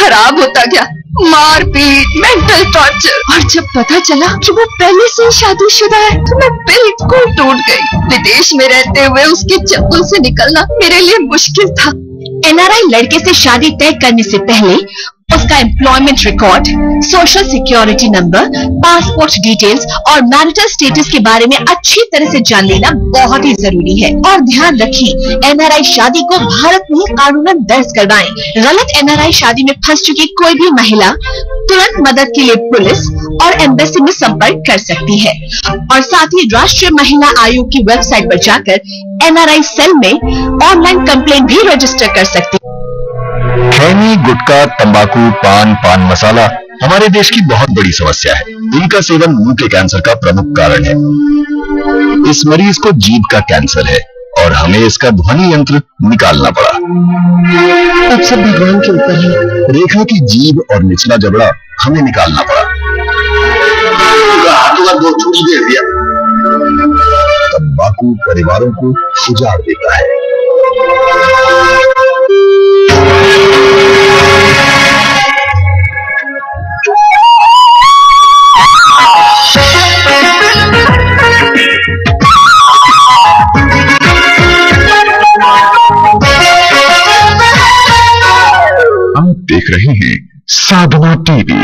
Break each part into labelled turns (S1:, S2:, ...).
S1: खराब होता गया, मारपीट, मेंटल टॉर्चर। और जब पता चला कि वो पहले से ही शादीशुदा है तो मैं बिल्कुल टूट गई। विदेश में रहते हुए उसके चंगुल से निकलना मेरे लिए मुश्किल था।
S2: एनआरआई लड़के से शादी तय करने से पहले उसका employment record, social security number, passport details और मैरिटल स्टेटस के बारे में अच्छी तरह से जान लेना बहुत ही जरूरी है। और ध्यान रखें, एनआरआई शादी को भारत में ही कानूनन दर्ज करवाएं। गलत एनआरआई शादी में फंस चुकी कोई भी महिला तुरंत मदद के लिए पुलिस और एम्बेसी में संपर्क कर सकती है। और साथ ही राष्ट्रीय महिला आयोग की वेबसाइट पर जाकर एनआरआई सेल में ऑनलाइन कंप्लेंट भी रजिस्टर कर सकती है।
S3: खैनी, गुटखा, तंबाकू, पान मसाला हमारे देश की बहुत बड़ी समस्या है। इनका सेवन मुंह के कैंसर का प्रमुख कारण है। इस मरीज को जीभ का कैंसर है और हमें इसका ध्वनि यंत्र निकालना पड़ा।
S2: अब सब भगवान के ऊपर है।
S3: रेखा की जीभ और निचला जबड़ा हमें निकालना पड़ा। तंबाकू परिवारों को उजाड़ देता है। आप देख रहे हैं साधना टीवी।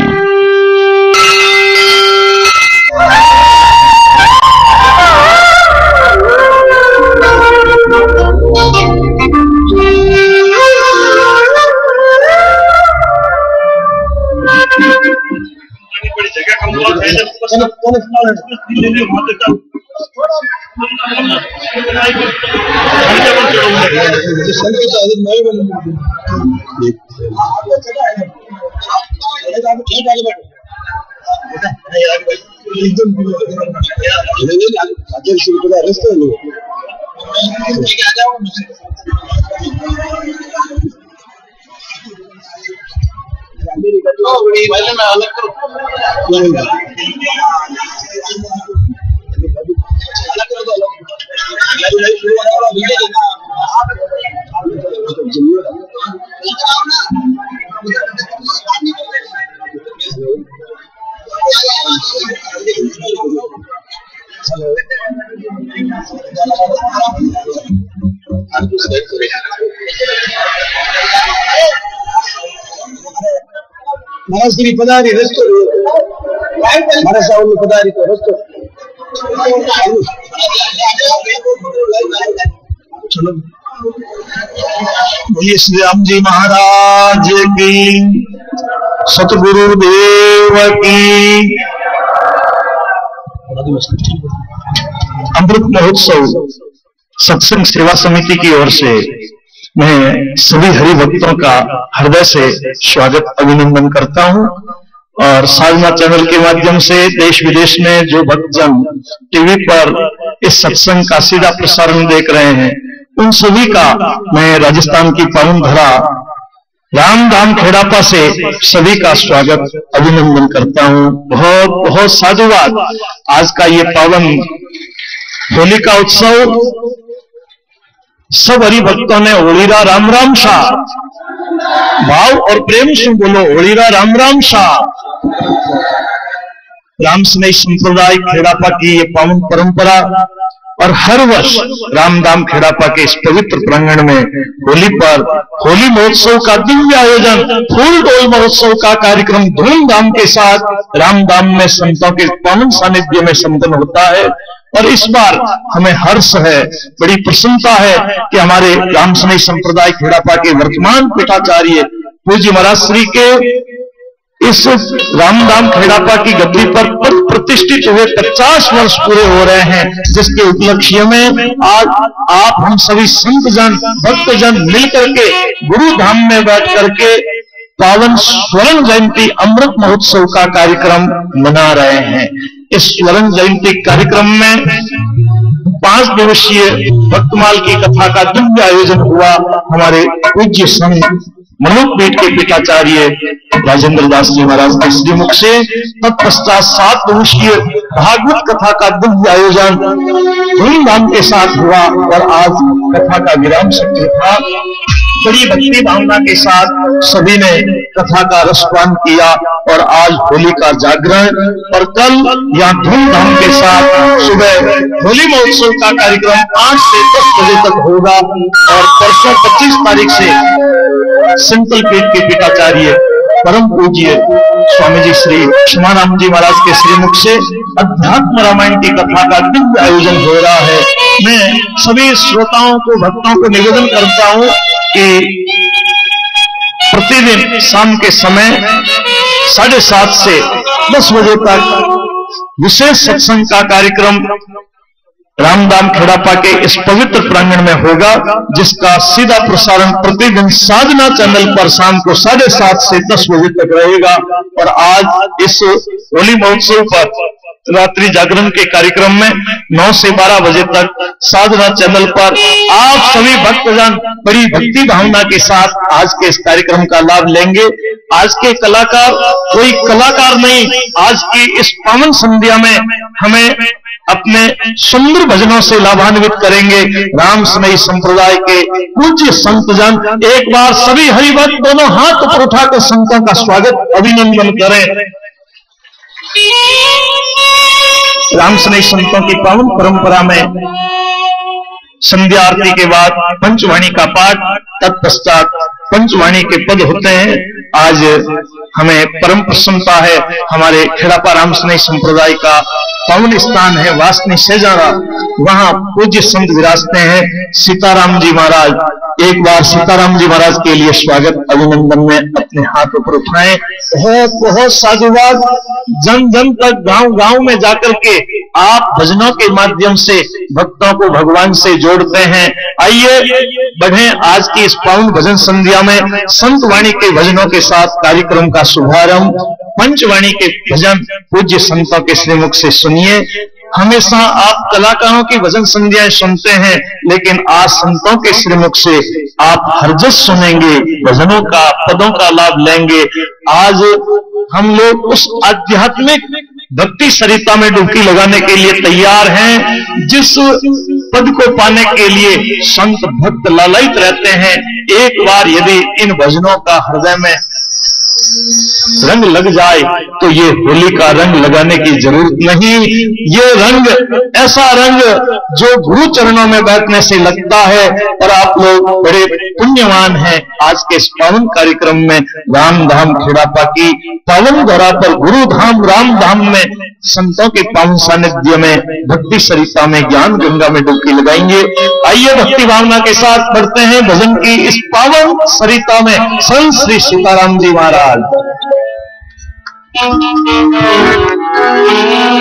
S4: मनस्वी पदारी रस्तो मनसाउनु पदारी को रस्तो चलो। बोलिए श्री राम जी महाराज की, सतगुरु देव की। अमृत महोत्सव सत्संग सेवा समिति की ओर से मैं सभी हरि भक्तों का हृदय से स्वागत अभिनंदन करता हूं। और साधना चैनल के माध्यम से देश विदेश में जो भक्तजन टीवी पर इस सत्संग का सीधा प्रसारण देख रहे हैं, उन सभी का मैं राजस्थान की पावन धरा रामधाम खेड़ापा से सभी का स्वागत अभिनंदन करता हूं। बहुत बहुत साधुवाद। आज का ये पावन होली का उत्सव सब हरि भक्तों ने होलीरा राम राम शाह भाव और प्रेम से बोलो, होलीरा राम राम शाह। राम स्नेही संप्रदाय खेड़ापा की ये पावन परंपरा और हर वर्ष रामधाम खेड़ापा के इस पवित्र प्रांगण में होली पर होली महोत्सव का दिव्य आयोजन, फूल डोल महोत्सव का कार्यक्रम धूमधाम के साथ रामधाम में संतों के पावन सानिध्य में संपन्न होता है। और इस बार हमें हर्ष है, बड़ी प्रसन्नता है कि हमारे राम स्नेही संप्रदाय खेड़ापा के वर्तमान पीठाचार्य पूज्य महाराज श्री के इस रामधाम खेड़ापा की गद्दी पर प्रतिष्ठित हुए 50 वर्ष पूरे हो रहे हैं, जिसके उपलक्ष्य में आज आप हम सभी संतजन भक्तजन मिलकर के गुरु धाम में बैठ करके पावन स्वर्ण जयंती अमृत महोत्सव का कार्यक्रम मना रहे हैं। इस स्वर्ण जयंती कार्यक्रम में 5 दिवसीय भक्तमाल की कथा का दिव्य आयोजन हुआ हमारे पूज्य संत मनुपीठ के पीठाचार्य राजेंद्र दास जी महाराज के श्रीमुख से। तत्पश्चात 7 दिवसीय भागवत कथा का दिव्य आयोजन धूमधाम के साथ हुआ और आज कथा का विराम सत्र था। बड़ी भक्ति भावना के साथ सभी ने कथा का रसपान किया और आज होली का जागरण और कल यहाँ धूमधाम के साथ सुबह होली महोत्सव का कार्यक्रम 8 से 10 बजे तक होगा और परसों 25 तारीख से संतल पीठ के पीठाचार्य परम पूज्य स्वामी जी श्री क्षमाराम जी महाराज के श्रीमुख से अध्यात्म रामायण की कथा का दिव्य आयोजन हो रहा है। मैं सभी श्रोताओं को, भक्तों को निवेदन करता हूं कि प्रतिदिन शाम के समय 7:30 से 10 बजे तक विशेष सत्संग का कार्यक्रम रामधाम खेड़ापा के इस पवित्र प्रांगण में होगा, जिसका सीधा प्रसारण प्रतिदिन साधना चैनल पर शाम को 7:30 से 10 बजे तक रहेगा। और आज इस होली महोत्सव पर रात्रि जागरण के कार्यक्रम में 9 से 12 बजे तक साधना चैनल पर आप सभी भक्तजन बड़ी भक्ति भावना के साथ आज के इस कार्यक्रम का लाभ लेंगे। आज के कलाकार कोई कलाकार नहीं, आज की इस पावन संध्या में हमें अपने सुंदर भजनों से लाभान्वित करेंगे राम स्नेही संप्रदाय के पूज्य संतजन। एक बार सभी हरिभक्त दोनों हाथ ऊपर उठाकर संतों का स्वागत अभिनंदन करें। राम स्नेही संतों की पावन परंपरा में संध्या आरती के बाद पंचवाणी का पाठ, तत्पश्चात पंचवाणी के पद होते हैं। आज हमें परम प्रसन्नता है, हमारे खेड़ापा राम स्नेही संप्रदाय का पावन स्थान है वासनी सेजारा, वहां पूज्य संत विराजते हैं सीताराम जी महाराज। एक बार सीताराम जी महाराज के लिए स्वागत अभिनंदन में अपने हाथ ऊपर उठाएं। बहुत बहुत साधुवाद। जन जन तक, गांव गांव में जाकर के आप भजनों के माध्यम से भक्तों को भगवान से जोड़ते हैं। आइए बढ़े आज की इस पावन भजन संध्या में संत वाणी के भजनों के साथ कार्यक्रम का शुभारंभ। पंचवाणी के भजन पूज्य संतों के श्रीमुख से सुनिए। हमेशा आप कलाकारों की भजन संध्याएं सुनते हैं, लेकिन आज संतों के श्रीमुख से आप हरजस सुनेंगे, भजनों का, पदों का लाभ लेंगे। आज हम लोग उस आध्यात्मिक भक्ति सरिता में डुबकी लगाने के लिए तैयार हैं, जिस पद को पाने के लिए संत भक्त लालायित रहते हैं। एक बार यदि इन भजनों का हृदय में रंग लग जाए तो ये होली का रंग लगाने की जरूरत नहीं। ये रंग ऐसा रंग जो गुरु चरणों में बैठने से लगता है। और आप लोग बड़े पुण्यवान हैं। आज के इस पावन कार्यक्रम में रामधाम खेड़ापा की पावन धरा पर गुरु धाम राम धाम में संतों के पावन सानिध्य में भक्ति सरिता में ज्ञान गंगा में डुबकी लगाएंगे। आइए भक्ति भावना के साथ बढ़ते हैं भजन की इस पावन सरिता में। संत श्री सीताराम जी महाराज।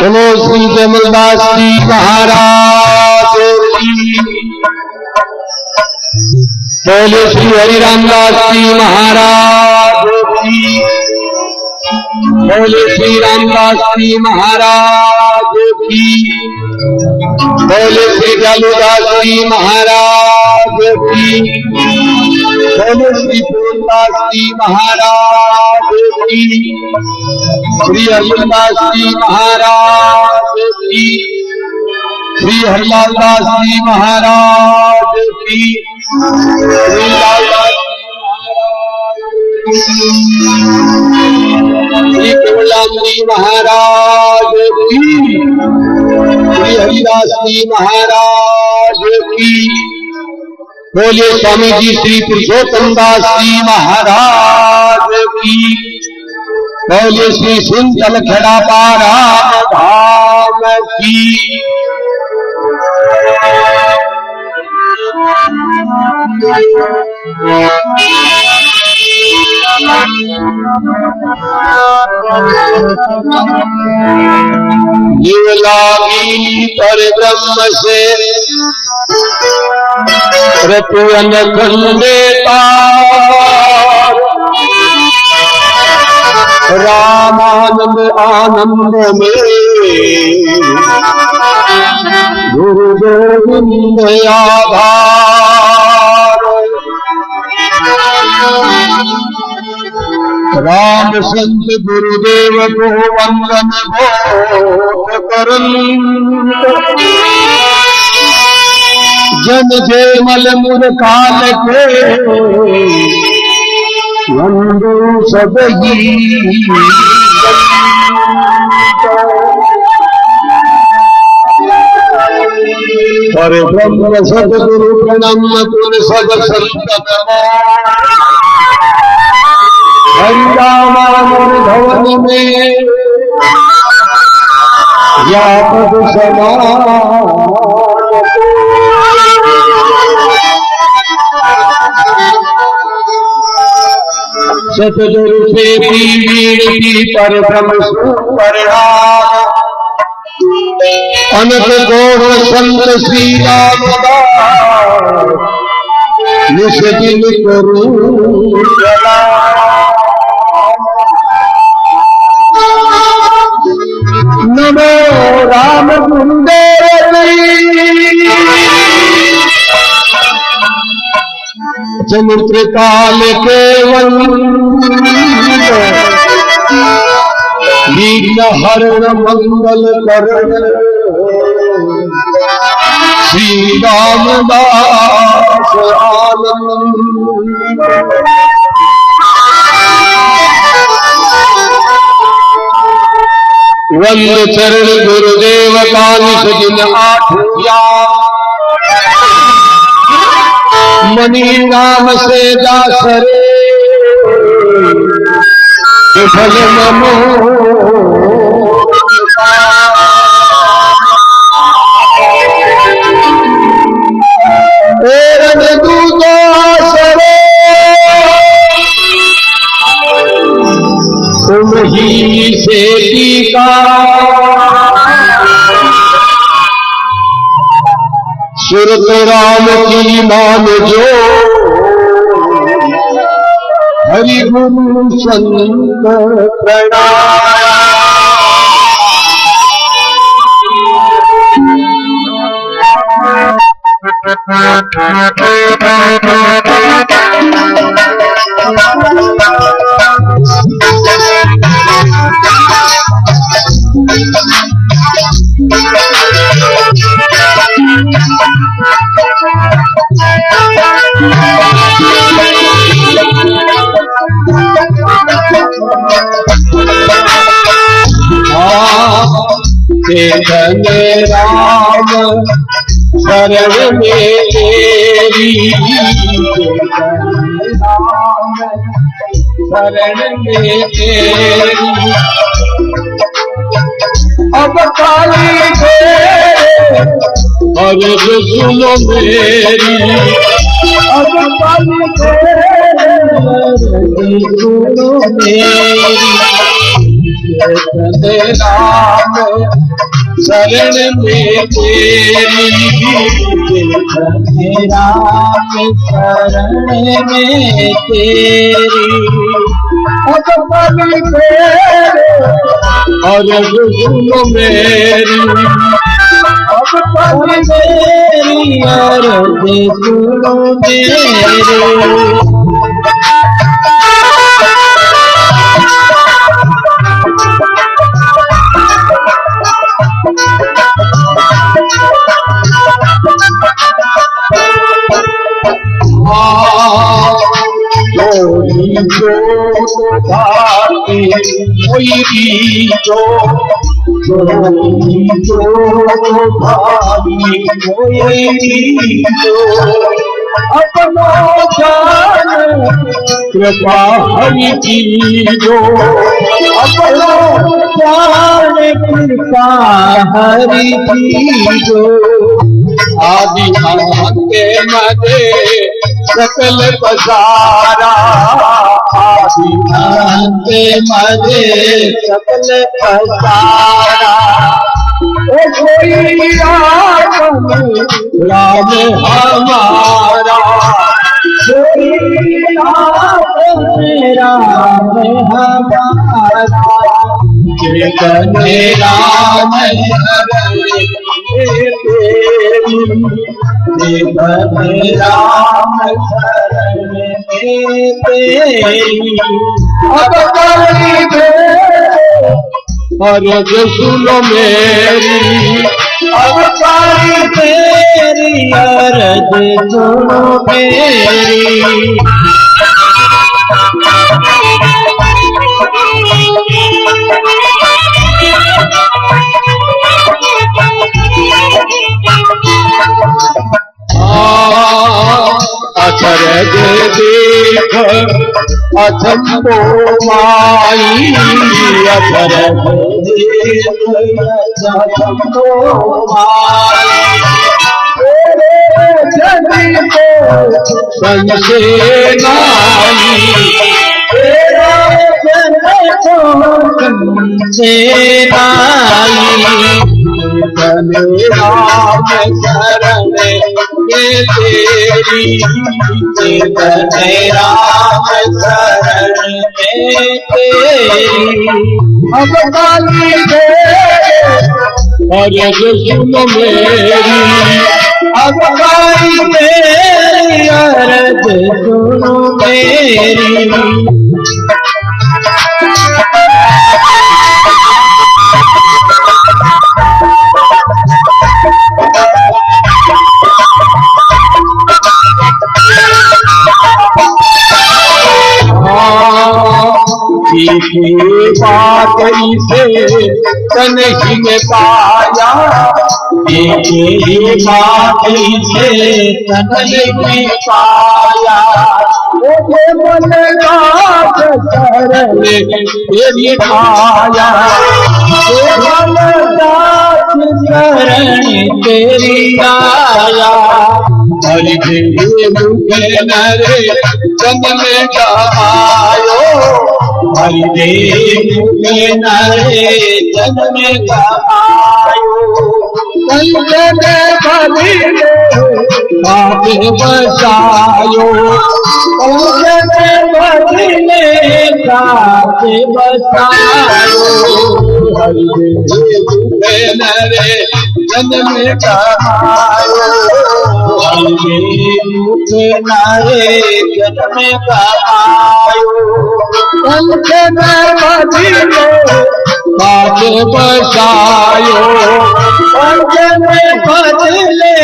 S5: बोलो श्री जमलदास जी महाराज की, बोले श्री हरिरामदास जी महाराज की, बोले श्री रामदास जी महाराज की, बोले श्री जालूदास जी महाराज की, बोले श्री पूर्णदास जी महाराज की, श्री हरिदास जी महाराज की, श्री हरिलाल दास जी महाराज की, श्री लालदास श्री केवलाम जी महाराज की, श्री हरिदास जी महाराज की, बोले स्वामी जी श्री पुरुषोत्तम दास जी महाराज की, बोले श्री सुंदर खेड़ापा राम धाम की। जीवलागी पर ब्रह्म से रतुअन खंडेता, रामानंद आनंद में गुरु गोविंद आधार, राम संत गुरुदेव को वंदन बोध करन, जन जेमल मुर काल के वंदो सब ही पर ब्रह्म सदगुरु प्रणम पुर सद संत हरिरामा मुर भवन में यापद समान सतगुरु से पीड़ी पर ब्रह्म परिणाम अनंत गौर संत श्री रामदास निज दिन करूं नमो राम गुरुदेव समुद्र काल के लीला हरण मंगल करण श्री रामदास आनंद वंद चरण गुरुदेव कालिस दिन आठिया मणि राम से दासरे विफल नमो दूदासरे तुम ही से टीका सुरत राम की मान जो हरि गुरु संत प्रणाम चेतन राम शरण में तेरी शरण में तेरी अब काली और सुनो मेरी अब काली सुनो मेरी राम शरण में तेरी राम शरण में तेरी अब काली और सुनो मेरी अब काली मेरी और सुनो मेरी अपनो जान कृपा हरि की जो अपनो जान कृपा हरि की जो आदि के मदे सकल पसारा आदि के मदे सकल पसारा ओ कोई राम राम हमारा कोई राम हमारा चेतन राम राम शरण में तेरी अब काली और सुनो मेरी अब सारी तेरी अर्ज सुनो मेरी। अचरज देख अचंबो माई, अचरज देख अचंबो माई। तेरे जन को सन से नाई, तेरा जन को सन से नाई। तने राम शरण में तेरी, तने राम शरण में तेरी। अब काली अर्ज सुन मेरी, अब काली तेरी अर्ज सुन मेरी। बात इसे तन ही में पाया, बात इसे तन ही में पाया। ओके मन रात करले तेरी छाया, मन रात शरण तेरी आया। हरि देव नरे जन्म में आयो, हरि देव नरे जन्म में आयो। कंचन भरिले बाबे बसायो, कंचन भरिले बाबे बसायो। हरि देव नरे जन्म में आयो, हरि देव नरे जन्म में आयो। कंचन भरिले बाबे बसायो, कंचन भरिले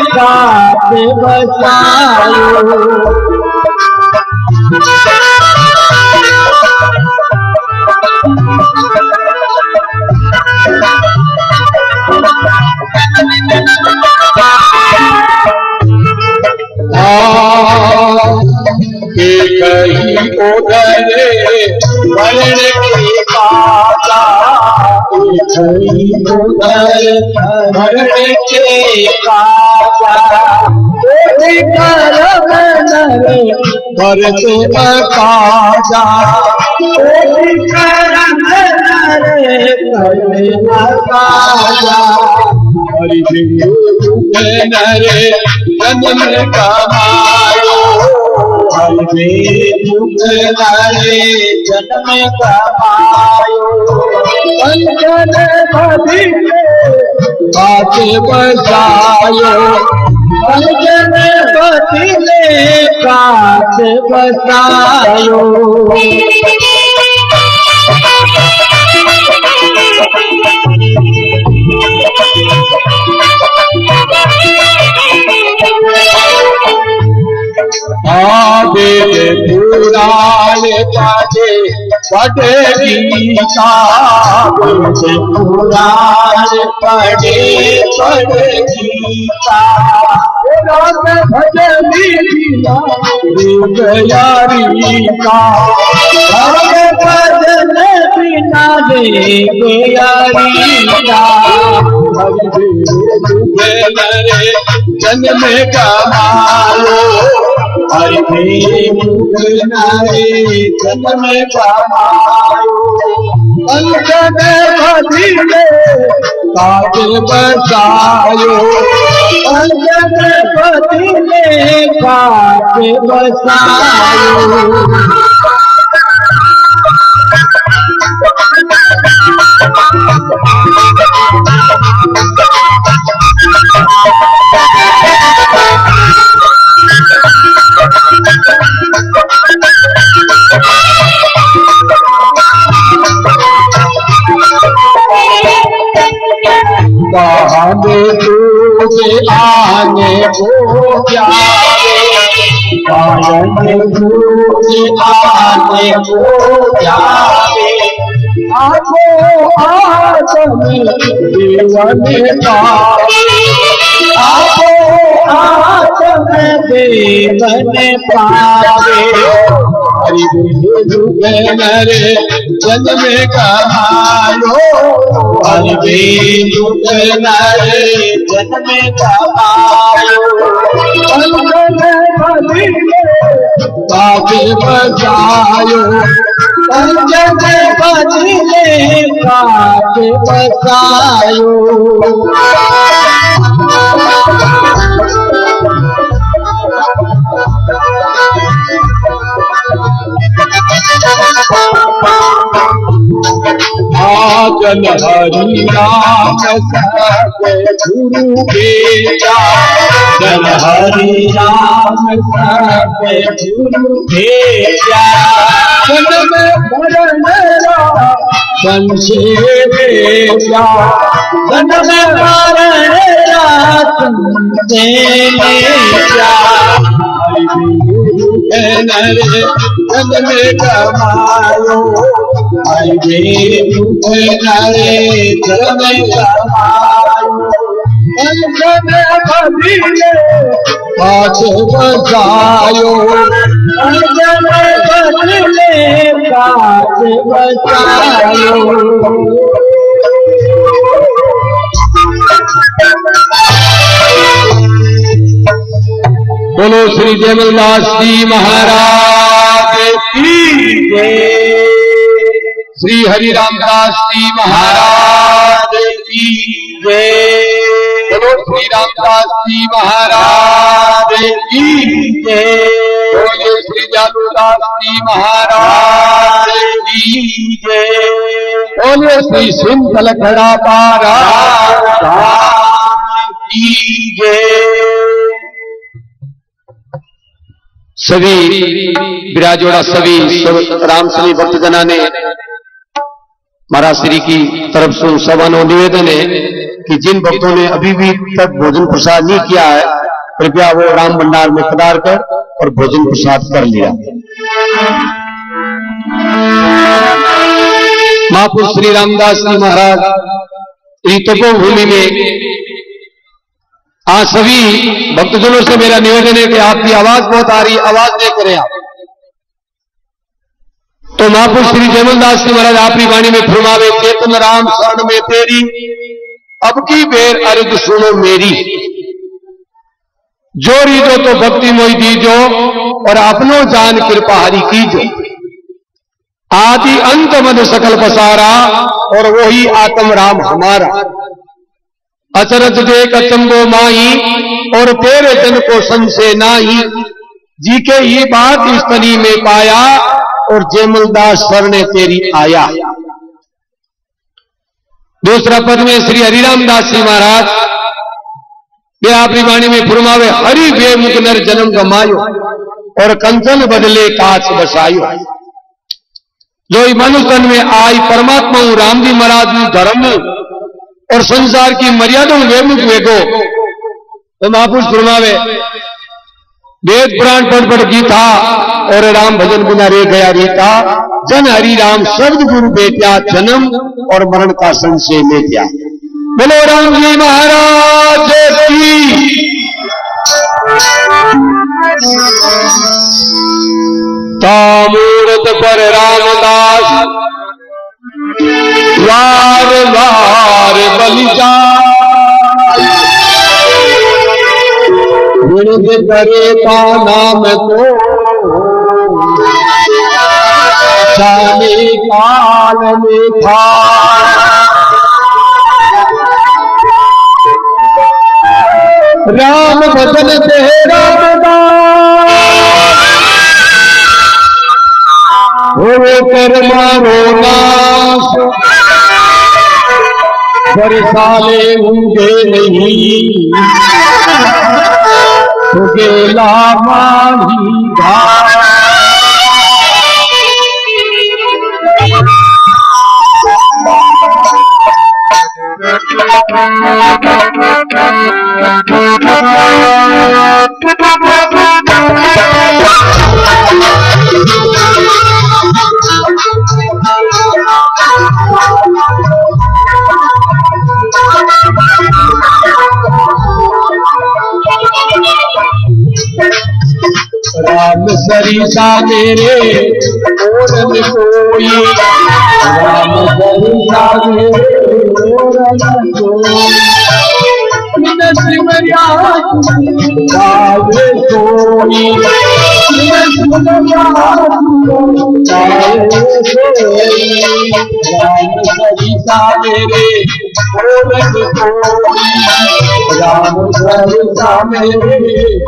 S5: बाबे बसायो। कहीं उधरे वर्ण की काला, कहीं उधर वर्ण के काला। कोई करम नरे करते काजा, कोई करम नरे करते काजा। हरि देव नरे जन्म कमायो, हरि देव नरे जन्म कमायो। कंचन भरिले बाबे बसायो, कंचन भरिले बाबे बसायो। आगे पुराने बाजे पढ़े गीता, पुराने पढ़े गीता। भजनी यारी का भजन बिना दे यारी का। जन्म कमायो, हरि देव नरे जन्म कमायो। कंचन भरिले बाबे बसायो, कंचन भरिले बाबे बसायो। बहाने तुझे आने को जावे, बहाने तुझे आने को जावे, आगो आदम जीवन पावे, आगो आदम जीवन पावे, हरि नरे जन्म कमायो, हरि नरे जन्म कमायो, बाजे बजायो, पंजन बजले बाजे बजायो। जन हरि राम सत्य गुरु भेजा, जन हरि राम सत्य गुरु भेजा, जन्म मरण संशे भेजा, जन्म मरण संशे भेजा, नरे जन्म कमायो, नरे जन्म कमायो, जन बदले बाज बजायो, जन बदले बाज बजायो। बोलो श्री जयमलदास जी महाराज की जय, श्री हरि रामदास जी महाराज की जय, बोलो श्री रामदास जी महाराज की जय, बोलो श्री जालूदास जी महाराज की जय, बोलो श्री सिंधल खड़ा पारा की जय। सभी विराजोड़ा सभी रामश्री भक्तजना ने महाराज श्री की तरफ से सभानो निवेदन है कि जिन भक्तों ने अभी भी तक भोजन प्रसाद नहीं किया है, कृपया वो राम भंडार में पधार कर और भोजन प्रसाद कर लिया। महापुरुष श्री रामदास जी महाराज इस तपोभूमि में आज सभी भक्तजनों से मेरा निवेदन है कि आपकी आवाज बहुत आ रही, आवाज नहीं करें आप। तो महापुरुष श्री जयमलदास जी महाराज आपकी वाणी में फरमावे, चेतन राम शरण में तेरी, अब की बेर अर्ज सुनो मेरी, जो रीजो तो भक्ति मोई दीजो, और अपनो जान कृपा हरि कीजो, आदि अंत मद सकल पसारा, और वही आत्म राम हमारा, अचरज देख अचंबो माही, और तेरे जन को संशय नाही, जी के ये बात इस तनी में पाया, और जयमलदास शरणे तेरी आया। दूसरा पद में श्री हरिरामदास जी महाराज ये आपकी वाणी में फरमावे, हरि बेमुख नर जन्म गमायो, और कंचन बदले काच बसायो, जो मनुष्य तन में आई परमात्मा राम जी महाराज धर्म और संसार की मर्यादा वेमुख वेगो। तो महापुरुष फरमावे, वेद पुराण पढ़ गीता, और राम भजन बिना रे गया रीता, जन हरि राम शब्द गुरु बेत्या, जन्म और मरण का संशय लेत्या। बोलो राम जी महाराज की। तामूर्त पर रामदास वार वार बलि जाए, विणद करे का नाम को जाने काल में था, राम भजन से रामदास हो कर मारो नाश, बरसाले होंगे नहीं तो गेला माही घास। राम सरिता मेरे और न कोई, राम सरिता मेरे और न कोई, सिमरिया गावे सोई, सिमरिया गावे सोई। राम सरिता मेरे और न कोई, राम सरिता मेरे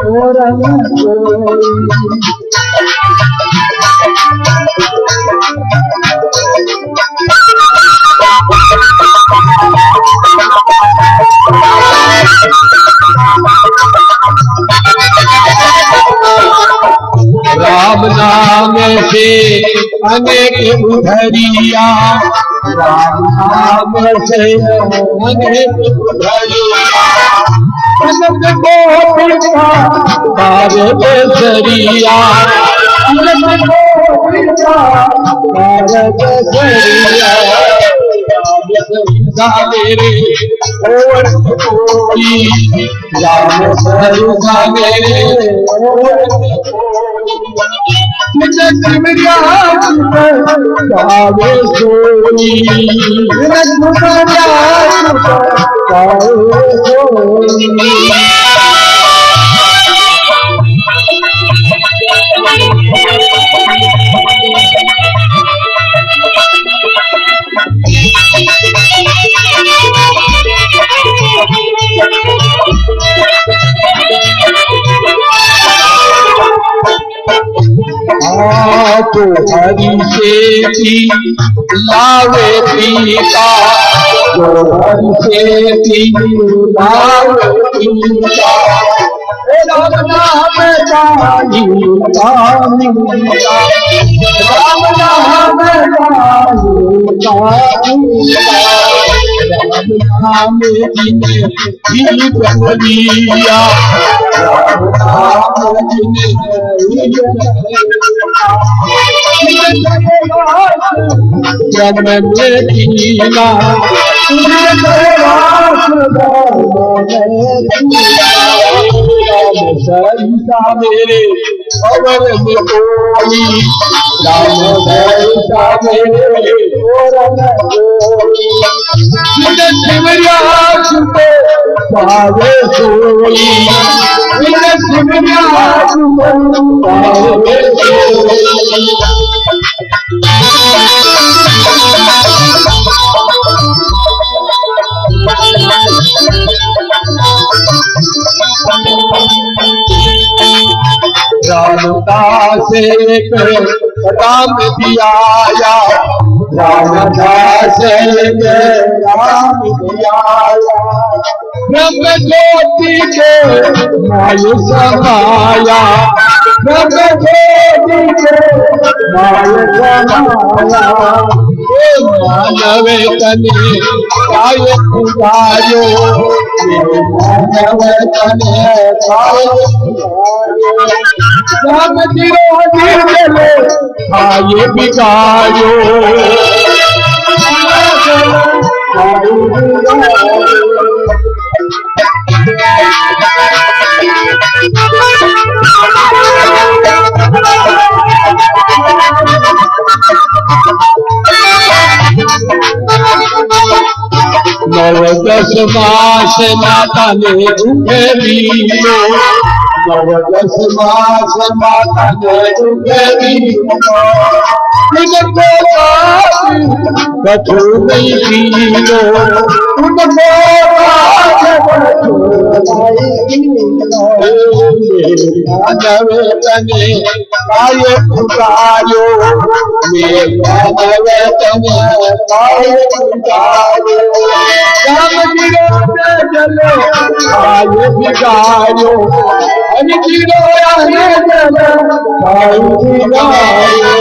S5: और न कोई। राम नाम से अनेक उधरिया, राम नाम से अनेक उधरिया, अनंत को पिता भारत सरिया, अनंत को पिता भारत सरिया। राम सरिता मेरे और कोई, राम सरिता मेरे और सिमरिया गावे सोई, गावे सोई। तो हरि से भी लावे पीता, तो हरि से भी लावे पीता, राम नाम जानी जानीता, राम नाम जानी राम नाम जिने ही बलिया, राम नाम जिने जन्म दीना, राम सरिता मेरे अवर में कोई, राम सरिता मेरे और न कोई। सिमरिया सुते गावे सोई, सिमरिया सुते गावे सोई। रामदास एक राम दियाया, रामदास एक राम दियाया, ब्रह्म ज्योति के माय समाया, ब्रह्म ज्योति के माय समाया। मानव तने काय पुजायो, मानव तने काय पुजायो, राम विरोधी चले आये बिगायो, नव दस मास माता ने दुखे दीनो, नव दस मास माता ने दुखे दीनो, उनको कछु नहीं दीनो, उनको मानव तने काय पुकारो, मानव तने काय पुकारो, राम गिरो चलो आये बिगाड़ो, हरि गिरो आये चलो आये बिगाड़ो।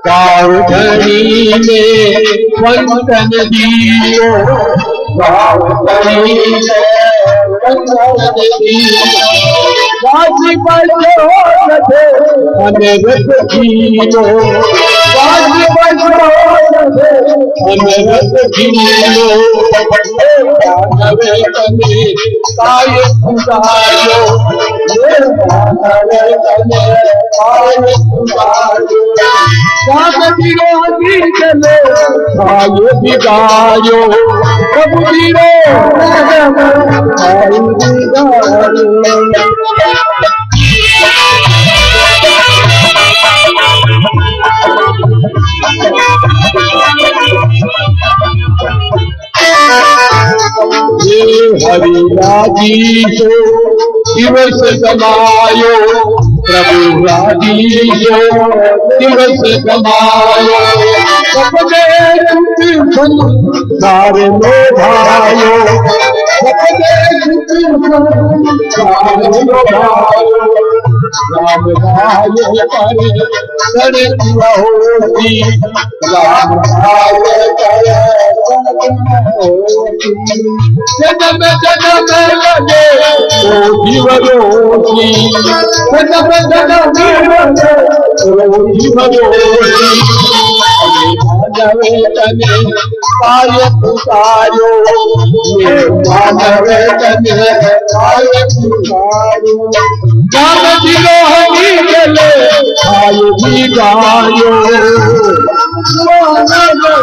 S5: गावधनी में वंदन दियो, गावधनी में वंदन दियो, बाजी बजो रहे अमृत जियो, बाजी बजो रहे अमृत जियो, मानवे तने काय पुकारो, मानवे तने काय पुकारो, सागरो चलो आयो बिगायो, प्रभु जीरो आयो बिगायो। ये हरिराधीशो दिवस समायो, प्रभु राधीशो दिवस समायो, सपने सारे लोभायो, सपने सारे लोभायो, राम राय करे करे होती, राम राय करे जन्म जन्म लगे ओ जीवरोधी, जन्म जन्म लगे ओ जीवरोधी, मानवे तने काय पुकारो, ये मानवे तने काय पुकारो, जान दिलो हमी चले आयो भी गायो, मानवे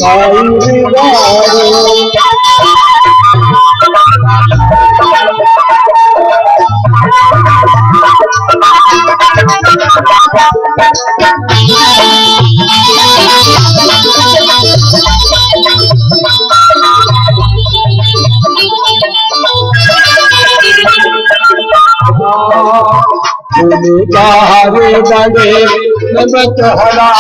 S5: आयो भी गायो। गारे बड़े नमक हरा,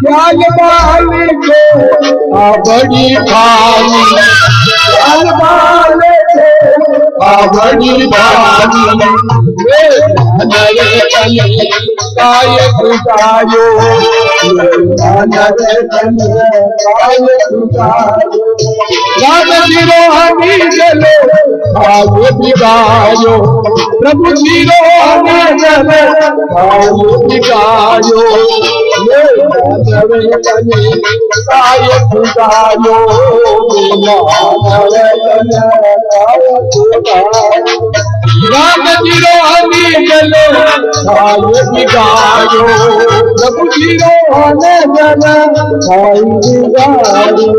S5: लाल बाल के बड़ी खानी, लाल बाल के बड़ी खानी, नरे तने काय पुकारो, नरे तने काय पुकारो, राम जीरो हमी चलो आयो बिगायो, प्रभु जीरो हमी चलो आयो बिगायो, ये मानवे तने काय पुकारो, मानवे तने काय पुकारो, राम जीरो हमी चलो आयो बिगायो, प्रभु जीरो हमी चलो आयो बिगायो।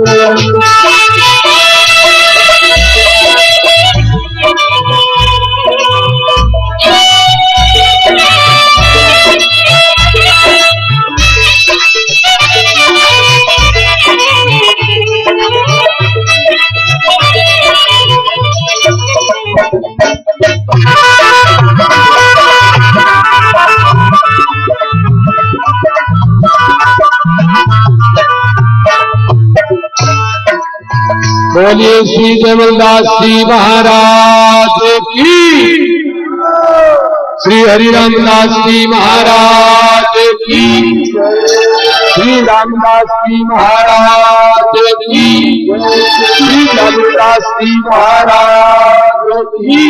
S5: बोलिए श्री जयमलदास जी महाराज की, श्री हरिरामदास जी महाराज की, श्री रामदास जी महाराज की, श्री रविदास जी महाराज की।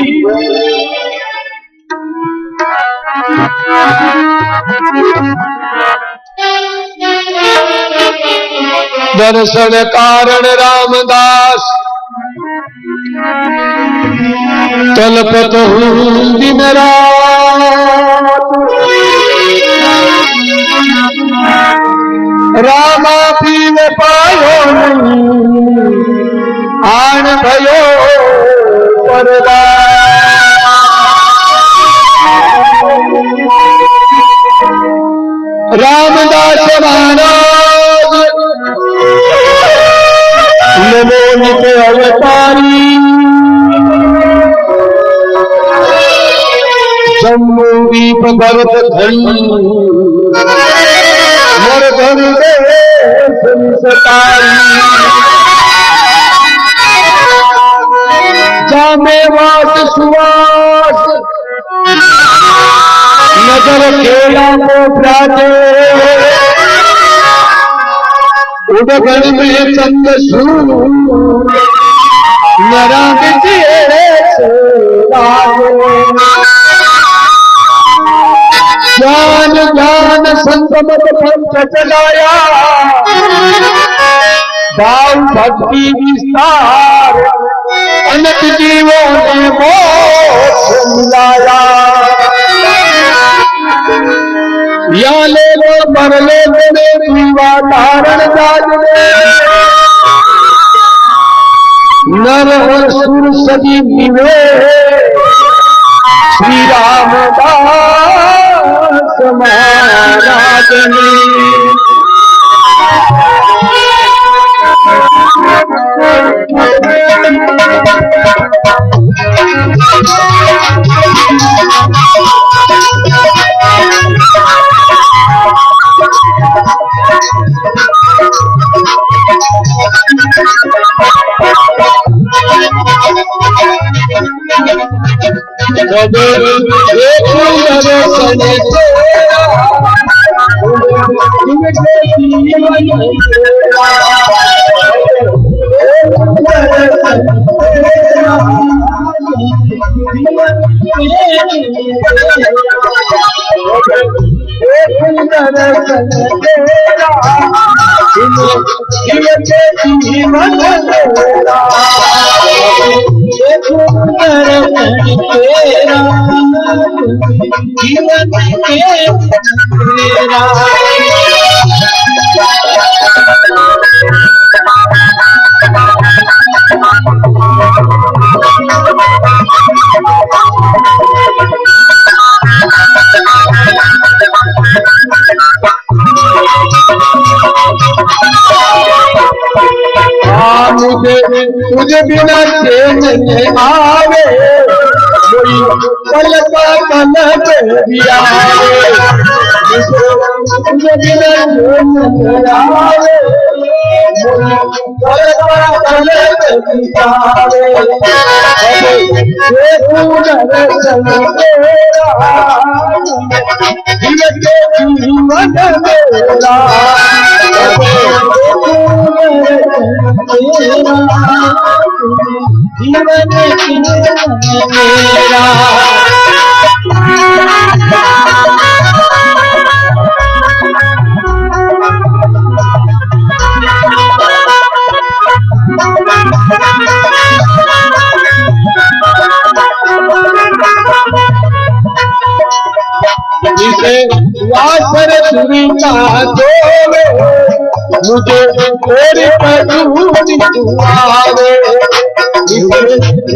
S5: दर्शन कारण रामदास तलपत हूँ दिन रात, रामा पीन पायो आन भयो परदा, रामदास महाराज नमो नित्य अवतारी, जम्मू दीप भरत खंड मरधन संसतारी, में वास सुवास नजर खेला को प्राजे उड़गण में चंद सूर नरंग ज्ञान ज्ञान संगमत पंथ चलाया भाव भक्ति विस्तार अनंत जीवों ने मोक्ष मिलाया। या ले लो पर ले जीवा धारण जाजने नर और सुर सदी निवे श्री रामदास महाराज ने। तुझे बिना चैन न आवे कोई पल का पल भी आवे तुझे बिना चैन न आवे पल का पल भी आवे ये दर्शन तेरा जीवन मेरा जिसे वासर सुविता दोवे मुझे और पदूरी दुआवे जिसे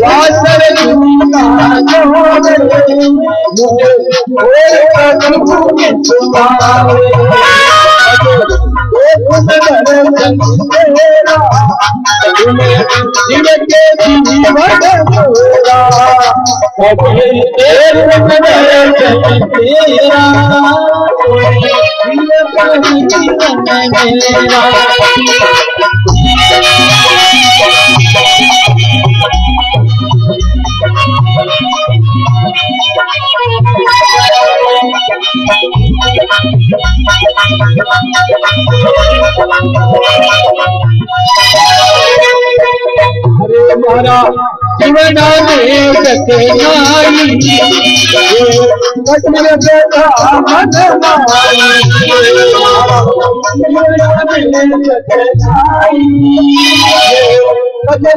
S5: वासर सुविता दोवे मुझे और पदूरी दुआवे जीवन के जीवन तेरा हमारा जीवन में जते नाई मन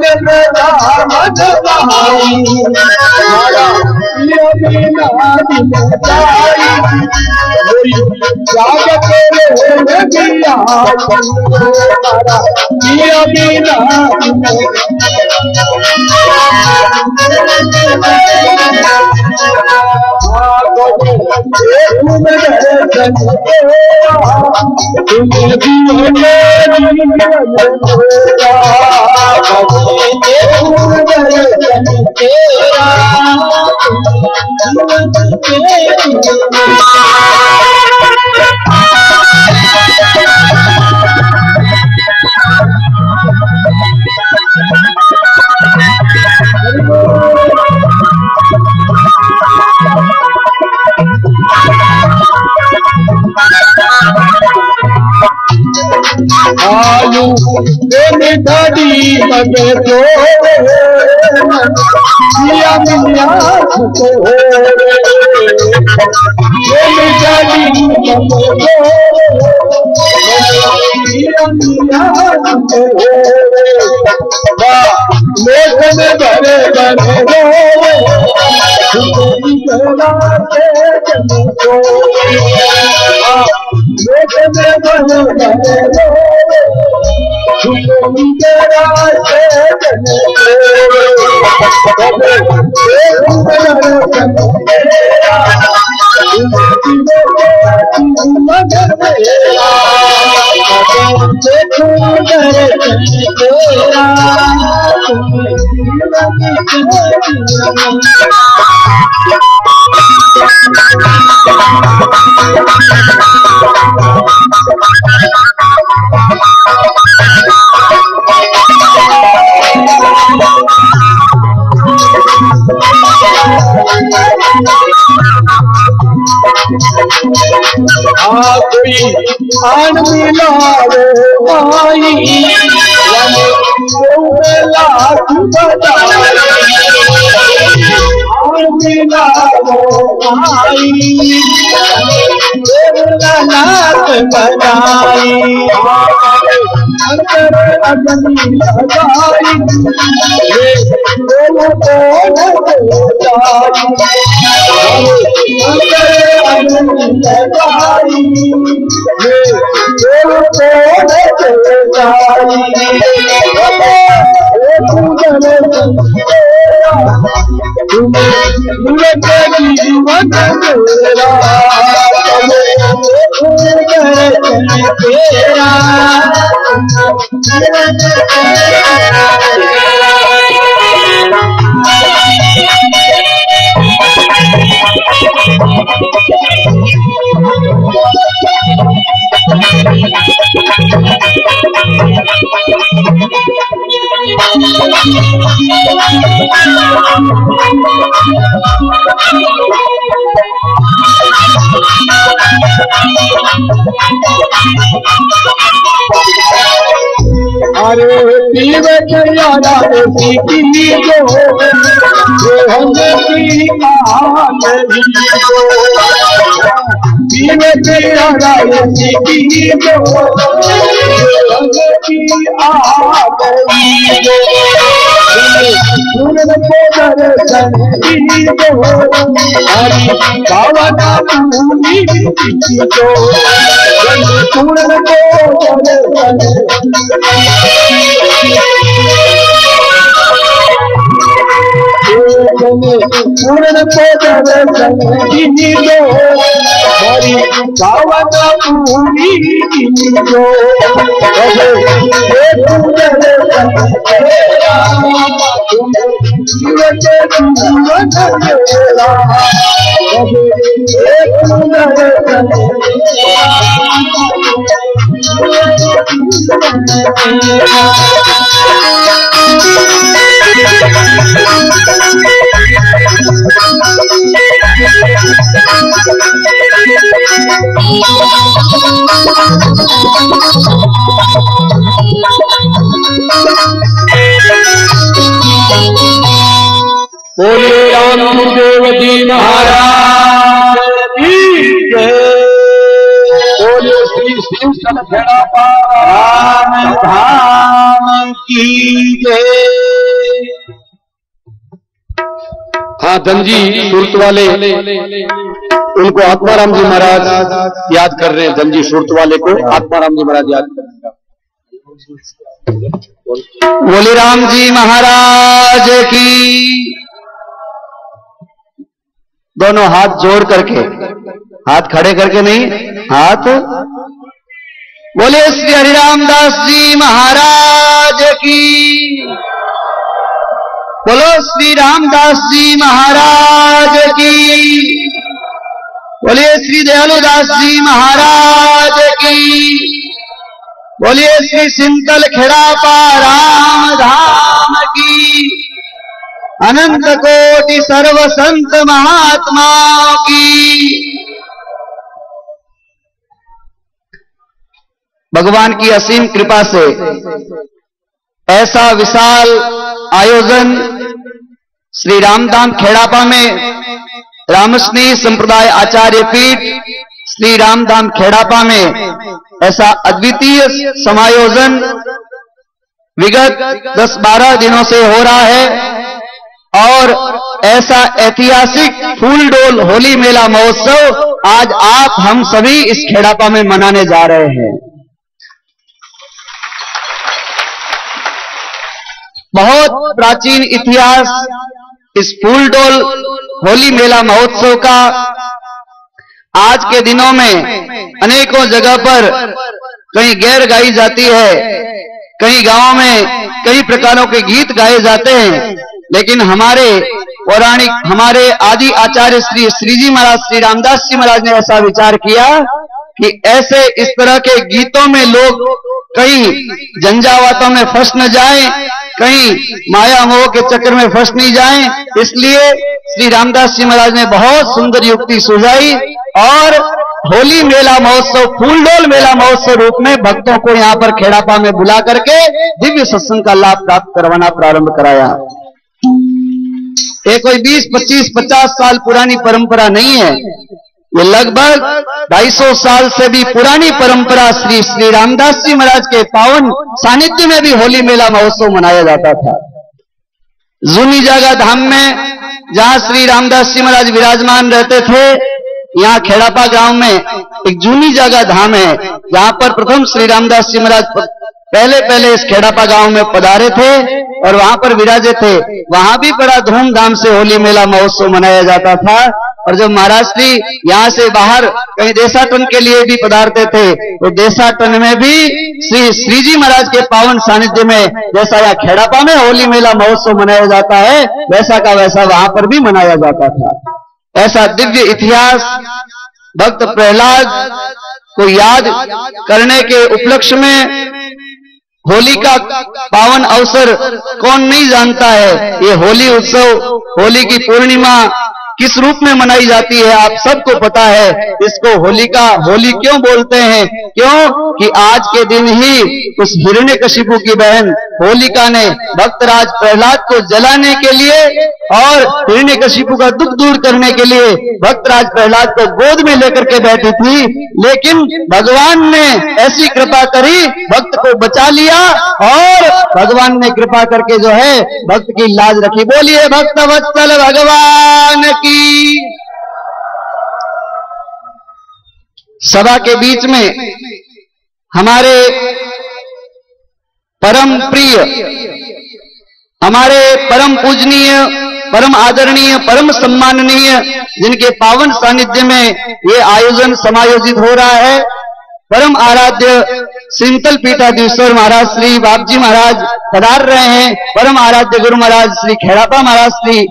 S5: तेरा
S4: दादी मगे तो मिया मिया को मेरी दादी मगे तो मिया मिया को लेखन बड़े बड़े लेखन कोई आन मिलावे माई लाख बजाए आन मिलावो माई नाथ बनाई अंतर अग्नि लगाई ये बोलो अंतर अग्नि लगाई ये अरे पीवे यारा सीखी जो हमें पीवे यारा सीखी जो पूर्ण हरी भावना पूरी जो बोले राम गुरुदेव जी महाराज की जय। बोले श्री शिव खेड़ा राम धाम की जय।
S5: हाँ धनजी सुरत वाले उनको आत्माराम जी महाराज याद कर रहे हैं। धनजी सुरत वाले को आत्माराम जी महाराज याद कर रहे हैं। बोले राम जी महाराज की। दोनों हाथ जोड़ करके, हाथ खड़े करके नहीं, हाथ बोले श्री हरिराम दास जी महाराज की। बोलो श्री रामदास जी महाराज की। बोलिए श्री दयालुदास जी महाराज की। बोलिए श्री सिंतल खेड़ापा राम धाम की। अनंत कोटि सर्व संत महात्माओं की। भगवान की असीम कृपा से
S6: ऐसा विशाल आयोजन श्री रामधाम खेड़ापा में रामस्नेही संप्रदाय आचार्य पीठ श्री रामधाम खेड़ापा में ऐसा अद्वितीय समायोजन विगत 10-12 दिनों से हो रहा है और ऐसा ऐतिहासिक फूलडोल होली मेला महोत्सव आज आप हम सभी इस खेड़ापा में मनाने जा रहे हैं। बहुत प्राचीन इतिहास इस फूलडोल होली मेला महोत्सव का। आज के दिनों में अनेकों जगह पर कहीं गैर गाई जाती है, कई गांवों में कई प्रकारों के गीत गाए जाते हैं, लेकिन हमारे पौराणिक हमारे आदि आचार्य श्री श्रीजी महाराज श्री रामदास जी महाराज ने ऐसा विचार किया कि ऐसे इस तरह के गीतों में लोग कहीं झंझावातों में फंस न जाएं, कहीं माया मोह के चक्कर में फंस नहीं जाएं, इसलिए श्री रामदास जी महाराज ने बहुत सुंदर युक्ति सुझाई और होली मेला महोत्सव फूलडोल मेला महोत्सव रूप में भक्तों को यहाँ पर खेड़ापा में बुला करके दिव्य सत्संग का लाभ प्राप्त करवाना प्रारंभ कराया। ये कोई 20, 25, 50 साल पुरानी परंपरा नहीं है, ये लगभग 250 साल से भी पुरानी परंपरा श्री श्री रामदास जी महाराज के पावन सानिध्य में भी होली मेला महोत्सव मनाया जाता था। जूनी जागा धाम में जहां श्री रामदास जी महाराज विराजमान रहते थे, यहाँ खेड़ापा गांव में एक जूनी जगह धाम है जहां पर प्रथम श्री रामदास जी महाराज पहले इस खेड़ापा गांव में पधारे थे और वहां पर विराजे थे। वहां भी बड़ा धूमधाम से होली मेला महोत्सव मनाया जाता था और जब महाराज श्री यहाँ से बाहर कहीं देशाटन के लिए भी पधारते थे तो देशाटन में भी श्री श्रीजी महाराज के पावन सानिध्य में जैसा यहाँ खेड़ापा में होली मेला महोत्सव मनाया जाता है वैसा का वैसा वहां पर भी मनाया जाता था। ऐसा दिव्य इतिहास भक्त प्रहलाद को याद करने के उपलक्ष्य में होली का पावन अवसर कौन नहीं जानता है। ये होली उत्सव, होली की पूर्णिमा किस रूप में मनाई जाती है आप सबको पता है। इसको होली क्यों बोलते हैं? क्यों कि आज के दिन ही उस हिरण्यकशिपु की बहन होलिका ने भक्तराज प्रहलाद को जलाने के लिए और हिरण्यकशिपु का दुख दूर करने के लिए भक्तराज प्रहलाद को गोद में लेकर के बैठी थी, लेकिन भगवान ने ऐसी कृपा करी, भक्त को बचा लिया और भगवान ने कृपा करके जो है भक्त की लाज रखी। बोलिए भक्त वत्सल भगवान की। सभा के बीच में हमारे परम प्रिय, हमारे परम पूजनीय, परम आदरणीय, परम सम्माननीय, जिनके पावन सानिध्य में ये आयोजन समायोजित हो रहा है, परम आराध्य सिंतल पीठाधीश्वर महाराज श्री बापजी महाराज पधार रहे हैं। परम आराध्य गुरु महाराज श्री खेड़ापा महाराज श्री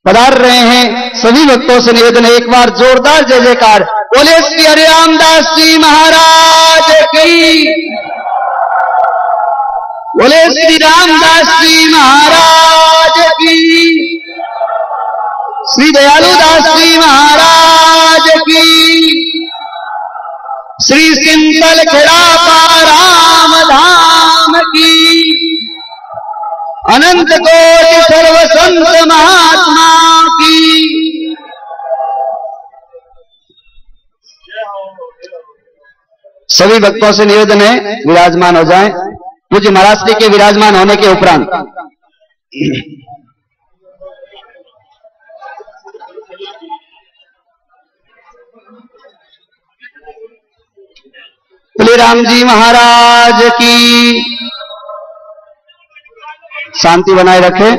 S6: पधार रहे हैं। सभी भक्तों से निवेदन है, एक बार जोरदार जय जयकार बोले श्री हरि रामदास जी महाराज की, बोले श्री रामदास जी महाराज की, श्री दयालुदास जी महाराज की, श्री सिंतल खेड़ापा राम धाम की, अनंत कोटि सर्व संत महात्मा की। सभी भक्तों से निवेदन है विराजमान हो जाएं। पूज्य महाराज श्री के विराजमान होने के उपरांत बोले राम जी महाराज की। शांति बनाए रखें।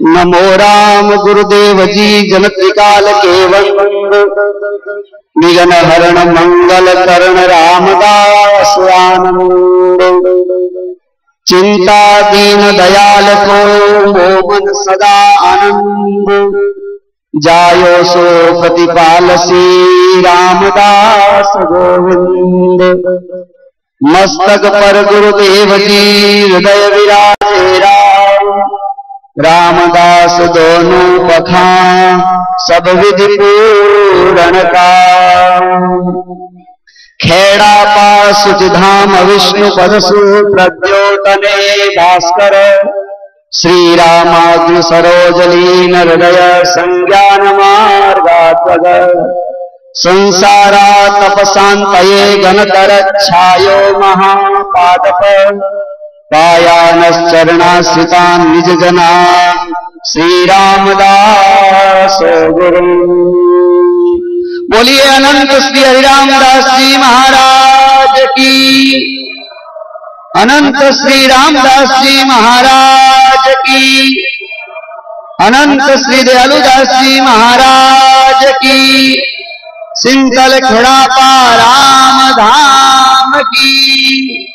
S6: नमो राम गुरुदेव जी जन त्रिकाल केवल विघ्न हरण मंगल करण रामदास आनंद चिंता दीन दयाल को मोमन सदा आनंद जायो सो प्रतिपाल श्री रामदास गोविंद मस्तक पर गुरुदेव जी हृदय विराजे राम रामदास दोनों पखां सब विधि पूरण का। खेड़ा पास धाम विष्णु पदसु प्रद्योतने भास्कर। श्री रामाग्नि सरोजलीन हृदय संज्ञान मार्गात्वग। संसारा तपसान्तये घनतर छायो महापादप। पायानश्चरणाश्रितान् निज जना श्री रामदास गुरु। बोलिए अनंत श्री हरिरामदास जी महाराज की। अनंत श्री रामदास जी महाराज की। अनंत श्री दयालुदास जी महाराज की। सिंतल खेड़ापा राम धाम की।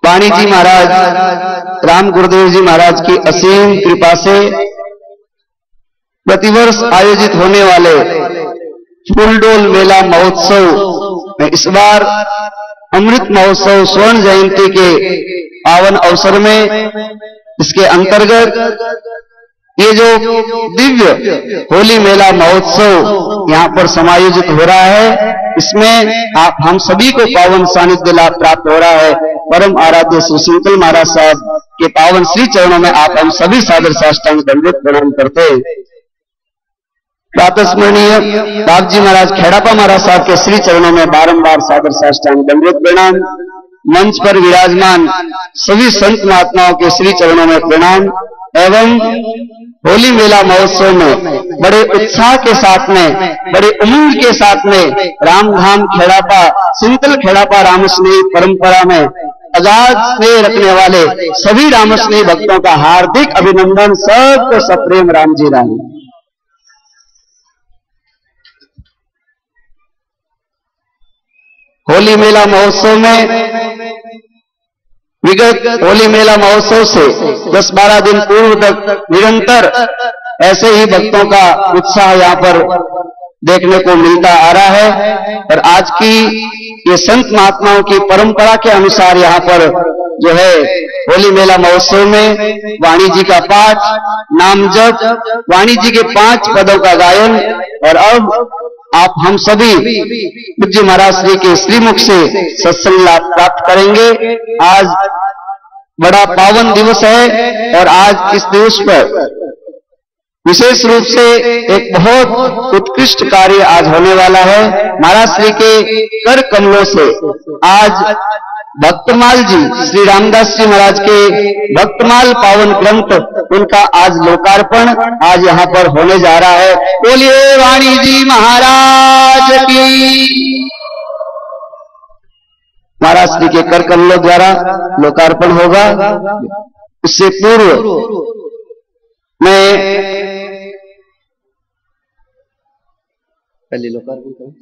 S6: वाणी जी महाराज, राम गुरुदेव जी महाराज की असीम कृपा से प्रतिवर्ष आयोजित होने वाले फूलडोल मेला महोत्सव में इस बार अमृत महोत्सव स्वर्ण जयंती के पावन अवसर में इसके अंतर्गत ये जो दिव्य होली मेला महोत्सव यहाँ पर समायोजित हो रहा है, इसमें आप हम सभी को पावन सानिध्य लाभ प्राप्त हो रहा है। परम आराध्य श्री सिंतल महाराज साहब के पावन श्री चरणों में आप हम सभी सादर साष्टांग दंडवत प्रणाम करते हैं। प्रातस्मरणीय बाबजी महाराज खेड़ापा महाराज साहब के श्री चरणों में बारंबार सादर साष्टांग दंडवत प्रणाम। मंच पर विराजमान सभी संत महात्माओं के श्री चरणों में प्रणाम। एवं होली मेला महोत्सव में बड़े उत्साह के साथ में, बड़े उमंग के साथ में रामधाम खेड़ापा, सिंतल खेड़ापा रामस्नेही परंपरा में आजाद स्नेह रखने वाले सभी रामस्नेही भक्तों का हार्दिक अभिनंदन। सबको सप्रेम राम जी राम। होली मेला महोत्सव में विगत होली मेला महोत्सव से 10-12 दिन पूर्व तक निरंतर ऐसे ही भक्तों का उत्साह यहाँ पर देखने को मिलता आ रहा है। और आज की ये संत महात्माओं की परंपरा के अनुसार यहाँ पर जो है होली मेला महोत्सव में वाणी जी का पाठ, नाम जप, वाणी जी के 5 पदों का गायन। और अब आप हम सभी पूज्य महाराज श्री के श्रीमुख से सत्संग लाभ प्राप्त करेंगे। आज बड़ा पावन दिवस है और आज इस दिवस पर विशेष रूप से एक बहुत उत्कृष्ट कार्य आज होने वाला है। महाराज श्री के कर कमलों से आज भक्तमाल जी, श्री रामदास जी महाराज के भक्तमाल पावन ग्रंथ, उनका आज लोकार्पण आज यहाँ पर होने जा रहा है। बोलिए वाणी जी महाराज की। महाराज श्री के कर कमलों द्वारा लोकार्पण होगा। इससे पूर्व मैं पहले लोकार्पण करूं।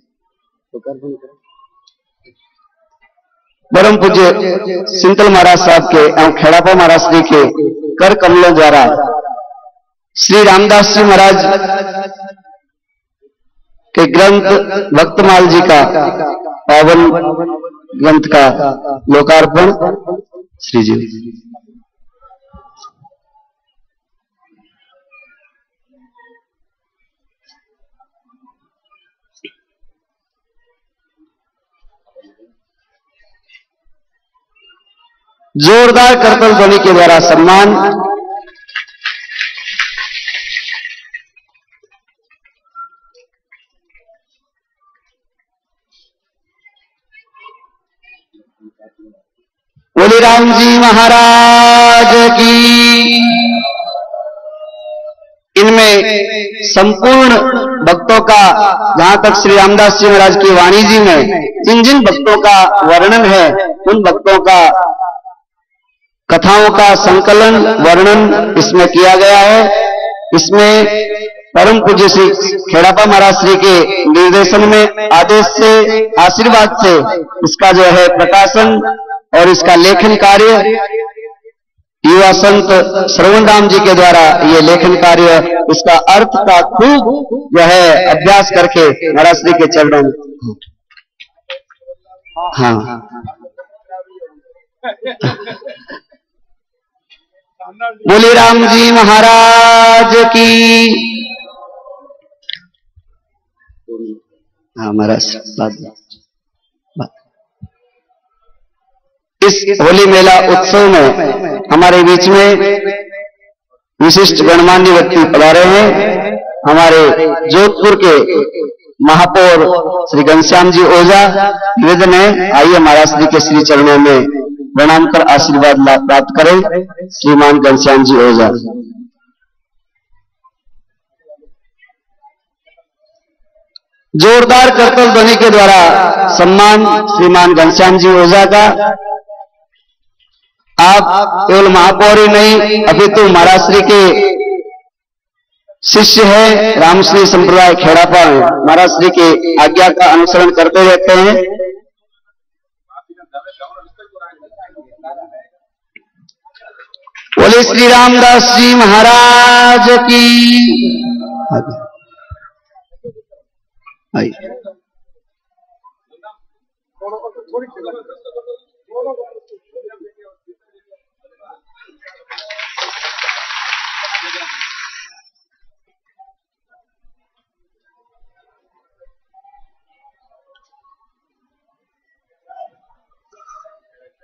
S6: परम पूज्य सिंतल महाराज साहब के एवं खेड़ापा महाराज श्री के कर कमलों द्वारा श्री रामदास जी महाराज के ग्रंथ भक्तमाल जी का पावन ग्रंथ का लोकार्पण श्री जी। जोरदार करतल ध्वनि के द्वारा सम्मान। बोले राम जी महाराज की। इनमें संपूर्ण भक्तों का, जहां तक श्री रामदास जी महाराज की वाणी जी में जिन जिन भक्तों का वर्णन है, उन भक्तों का कथाओं का संकलन वर्णन इसमें किया गया है। इसमें परम पूज्य श्री खेड़ापा महाराज श्री के निर्देशन में, आदेश से, आशीर्वाद से इसका जो है प्रकाशन और इसका लेखन कार्य युवा संत श्रवण राम जी के द्वारा ये लेखन कार्य, इसका अर्थ का खूब जो है अभ्यास करके महाराज श्री के चरणों में। हाँ, बोले राम जी महाराज की। हमारा इस होली मेला उत्सव में हमारे बीच में विशिष्ट गणमान्य व्यक्ति पधारे हैं। हमारे जोधपुर के महापौर श्री घनश्याम जी ओझा निवेदन है, आइए महाराज श्री के श्री चरणों में प्रणाम कर आशीर्वाद लाभ प्राप्त करें। श्रीमान घनश्याम जी ओझा। जोरदार करतल ध्वनि के द्वारा सम्मान श्रीमान घनश्याम जी ओझा का। आप केवल महापौर ही नहीं अपितु महाराज श्री के शिष्य है, रामश्री संप्रदाय खेड़ापा महाराज श्री के आज्ञा का अनुसरण करते रहते हैं। बोले श्री रामदास जी महाराज की।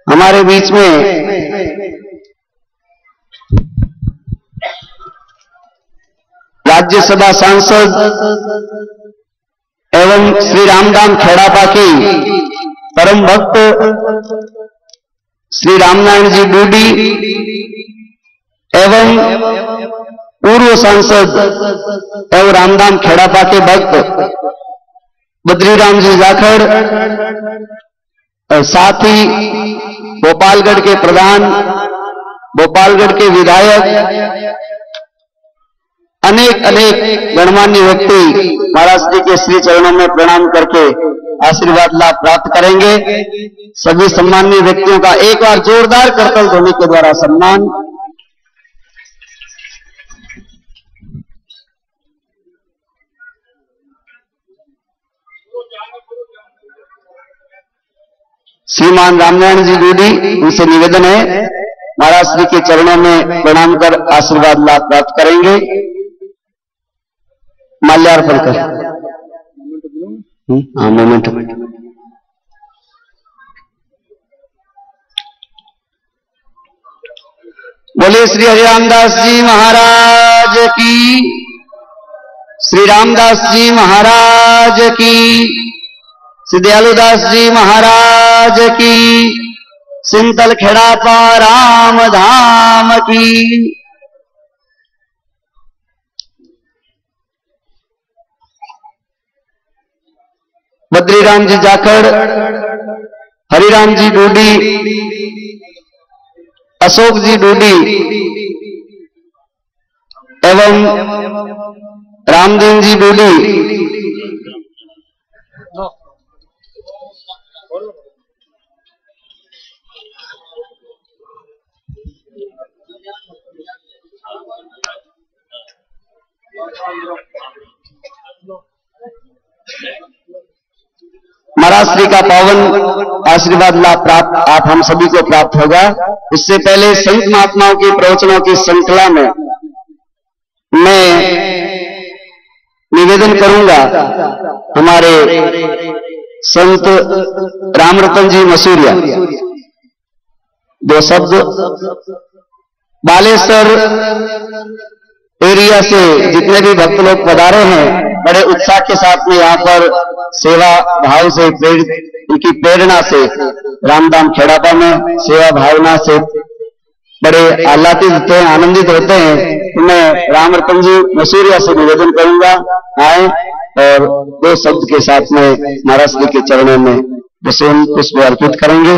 S6: हमारे बीच में राज्यसभा सांसद एवं श्री रामधाम खेड़ापा की परम भक्त श्री रामनारायण जी डूडी एवं पूर्व सांसद एवं रामधाम खेड़ापा के भक्त बद्रीराम जी जाखड़ और साथ ही भोपालगढ़ के प्रधान, भोपालगढ़ के विधायक, अनेक अनेक गणमान्य व्यक्ति महाराज जी के श्री चरणों में प्रणाम करके आशीर्वाद लाभ प्राप्त करेंगे। सभी सम्माननीय व्यक्तियों का एक बार जोरदार करतल ध्वनि के द्वारा सम्मान। श्रीमान रामनारायण जी डूडी, उनसे निवेदन है महाराज श्री के चरणों में प्रणाम कर आशीर्वाद लाभ प्राप्त करेंगे। माल्यार्पण कर। हाँ, मोमेंट। बोले श्री हरिरामदास जी महाराज की। श्री रामदास जी महाराज की। श्री दयालुदास जी महाराज की। सिंतल खेड़ापा राम धाम की। बद्रीराम जी जाखड़, हरिराम जी डूडी, अशोक जी डूडी एवं रामदेव जी डूडी महाराज श्री का पावन आशीर्वाद लाभ प्राप्त आप हम सभी को प्राप्त होगा। उससे पहले संत महात्माओं के प्रवचनों की श्रृंखला में मैं निवेदन करूंगा हमारे संत रामरतन जी मसूरिया दो शब्द बालेश्वर एरिया से जितने भी भक्त लोग पधारे हैं बड़े उत्साह के साथ में यहाँ पर सेवा भाव से उनकी प्रेरणा से रामधाम खेड़ापा में सेवा भावना से बड़े आह्लादित होते हैं, आनंदित होते हैं। तो मैं रामरतन जी मसूरिया से निवेदन करूंगा आए और दो शब्द के साथ में महाराज जी के चरणों में पुष्प अर्पित करेंगे।